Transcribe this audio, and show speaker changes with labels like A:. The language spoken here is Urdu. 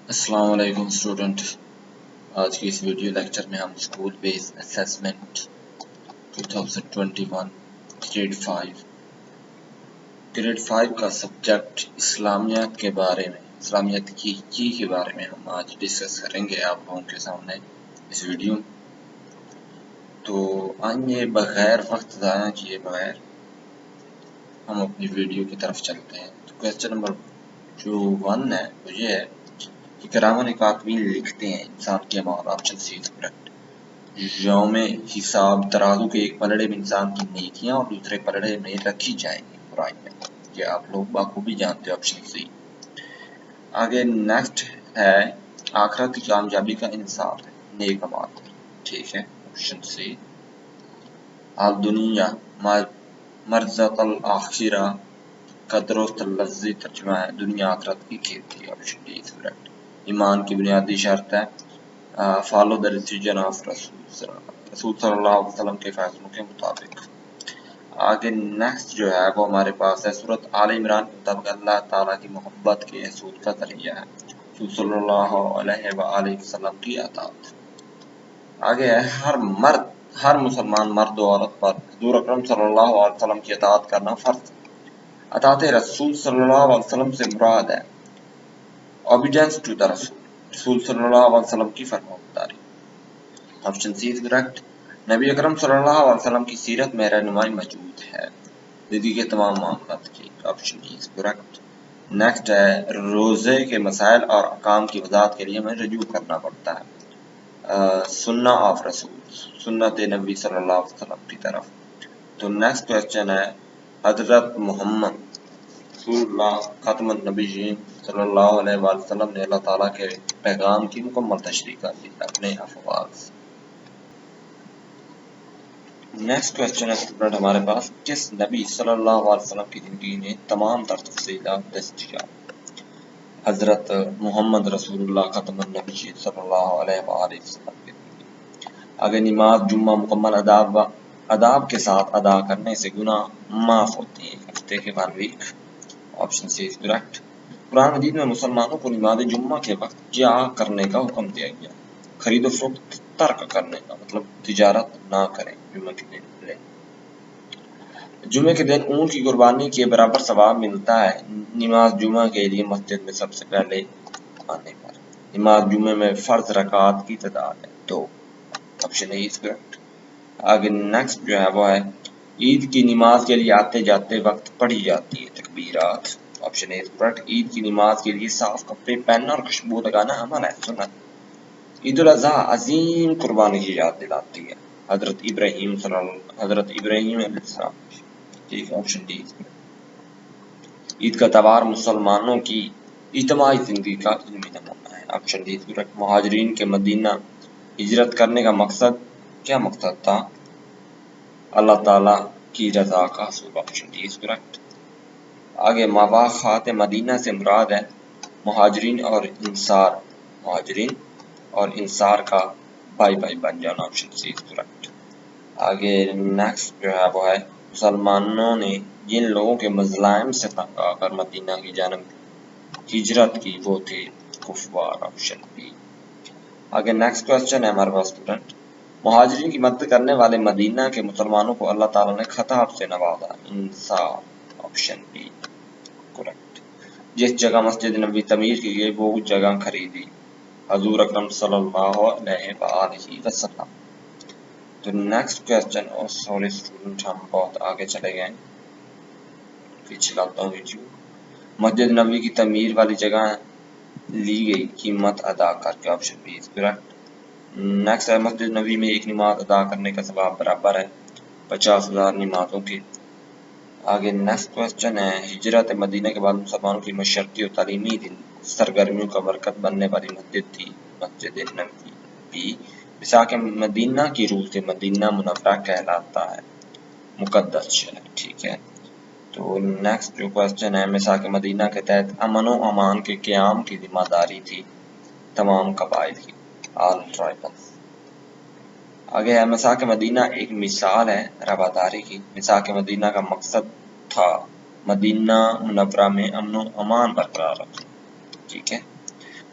A: السلام علیکم اسٹوڈنٹ. آج کی اس ویڈیو لیکچر میں ہم اسکول بیس اسیسمنٹ 2021 گریڈ 5 کا سبجیکٹ اسلامیات کے بارے میں، اسلامیات کی کے بارے میں ہم آج ڈسکس کریں گے آپ لوگوں کے سامنے اس ویڈیو. تو آئیے بغیر وقت ضائع کیے بغیر ہم اپنی ویڈیو کی طرف چلتے ہیں. تو کویسچن نمبر جو 1 ہے وہ یہ ہے کہ کراون کاتبین لکھتے ہیں انسان کے اعمال. Option C is correct. یوم حساب ترازو کے ایک پلڑے میں انسان کی نیکیاں اور دوسرے پلڑے میں رکھی جائیں گی برائی میں. یہ آپ لوگ بخوبی جانتے ہو. Option C. آگے نیکسٹ ہے آخرت کی کامیابی کا انصاف ہے نیک اعمال. ٹھیک ہے. Option C. دنیا مرزت الآخرہ کا درست لفظی ترجمہ ہے دنیا آخرت کی کھیتی. Option D is correct. ایمان کی بنیادی شرط ہے فالو دا ڈیسیجن آف رسول صلی اللہ علیہ وسلم کے فیصلوں کے مطابق. آگے نیکسٹ جو ہے وہ ہمارے پاس ہے سورۃ آل عمران کے مطابق اللہ تعالیٰ کی محبت کے حصول کا ذریعہ ہے رسول صلی اللہ علیہ وآلہ وسلم کی اطاعت. آگے ہے ہر مسلمان مرد و عورت پر حضور اکرم صلی اللہ علیہ وسلم کی اطاعت کرنا فرض. اطاعت رسول صلی اللہ علیہ وسلم سے مراد ہے obedience to the رسول صلی اللہ علیہ وسلم کی فرمانبرداری. Option C is correct. نبی اکرم صلی اللہ علیہ وسلم کی سیرت میں رہنمائی موجود ہے زندگی کے تمام معاملات کی. Option D is correct. Next ہے روزے کے مسائل اور احکام کی وضاحت کے لیے ہمیں رجوع کرنا پڑتا ہے سنہ آف رسول، سنت نبی صلی اللہ علیہ وسلم کی طرف. تو نیکسٹ کویسچن ہے حضرت محمد رسول اللہ خاتم النبیین صلی اللہ علیہ وآلہ وسلم نے اللہ تعالیٰ کے پیغام کی مکمل تشریح کر دی اپنے افعال سے. نیکسٹ کویسچن ہے اسٹوڈنٹ ہمارے پاس کس نبی صلی اللہ علیہ وسلم کی زندگی نے تمام تر تفصیلات دستیاب؟ حضرت محمد رسول اللہ خاتم النبیین صلی اللہ علیہ وآلہ وسلم کی زندگی. اگر نماز جمعہ مکمل آداب کے ساتھ ادا کرنے سے گناہ معاف ہوتے ہیں ہفتے کے ہر week. Option C is correct. Quran مجید میں مسلمانوں کو نماز جمعہ کے وقت کیا کرنے کا حکم دیا گیا؟ خرید و فروخت ترک کرنے کا، مطلب تجارت نہ کریں جمعہ کے دن. جمعے کے دن اونٹ کی قربانی کے برابر ثواب ملتا ہے نماز جمعہ کے لیے مسجد میں سب سے پہلے آنے پر. نماز جمعہ میں فرض رکعات کی تعداد ہے 2. آپشن اے از کریکٹ. آگے نیکسٹ جو ہے وہ ہے عید کی نماز کے لیے آتے جاتے وقت پڑھی جاتی ہے تکبیرات. Option a is correct. عید کی نماز کے لیے صاف کپڑے پہننا اور خوشبو لگانا عمل ہے سنت. عید الاضحیٰ عظیم قربانی کی یاد دلاتی ہے حضرت ابراہیم علیہ السلام. ٹھیک ہے. Option D. عید کا تہوار مسلمانوں کی اجتماعی زندگی کا علمی نمونہ ہے. Option D is correct. مہاجرین کے مدینہ ہجرت کرنے کا کیا مقصد تھا؟ اللہ تعالیٰ کی رضا کا حصول. Option D is cricket. آگے مواخات مدینہ سے مراد ہے مہاجرین اور انصار کا بھائی بن جانا. Option C is cricket. آگے نیکسٹ جو ہے وہ ہے مسلمانوں نے جن لوگوں کے مظالم سے تنگ آ کر مدینہ کی جانب ہجرت کی وہ تھے کفار. Option B. آگے نیکسٹ کویسچن ہے ہمارے پاس اسٹوڈنٹ مہاجرین کی مدد کرنے والے مدینہ کے مسلمانوں کو اللہ تعالیٰ نے خطاب سے نوازا انصار. Option B correct. جس جگہ مسجد نبوی تعمیر کی گئی وہ جگہ خریدی حضور اکرم صلی اللہ علیہ وآلہ وسلم. تو نیکسٹ کویسچن سوری اسٹوڈنٹ ہم بہت آگے چلے گئے پیچھے لاتا ہوں ویڈیو. مسجد نبوی کی تعمیر والی جگہ لی گئی قیمت ادا کر کے. Option B is correct. Next ہے مسجد نبوی میں ایک نماز ادا کرنے کا ثواب برابر ہے 50,000 نمازوں کے. آگے نیکسٹ کویسچن ہے ہجرت مدینہ کے بعد مسلمانوں کی مشرقی اور تعلیمی سرگرمیوں کا مرکز بننے والی مسجد تھی مسجد نبوی. بی مساک مدینہ کی روح سے مدینہ منورہ کہلاتا ہے مقدس شہر. ٹھیک ہے. تو نیکسٹ جو کویسچن ہے مساک مدینہ کے تحت امن و امان کے قیام کی ذمہ داری تھی تمام قبائل کی آل ٹرائبلز. آگے ہے مساک مدینہ ایک مثال ہے رواداری کی. مساک مدینہ کا مقصد تھا مدینہ منورہ میں امن و امان برقرار رکھنا. ٹھیک ہے.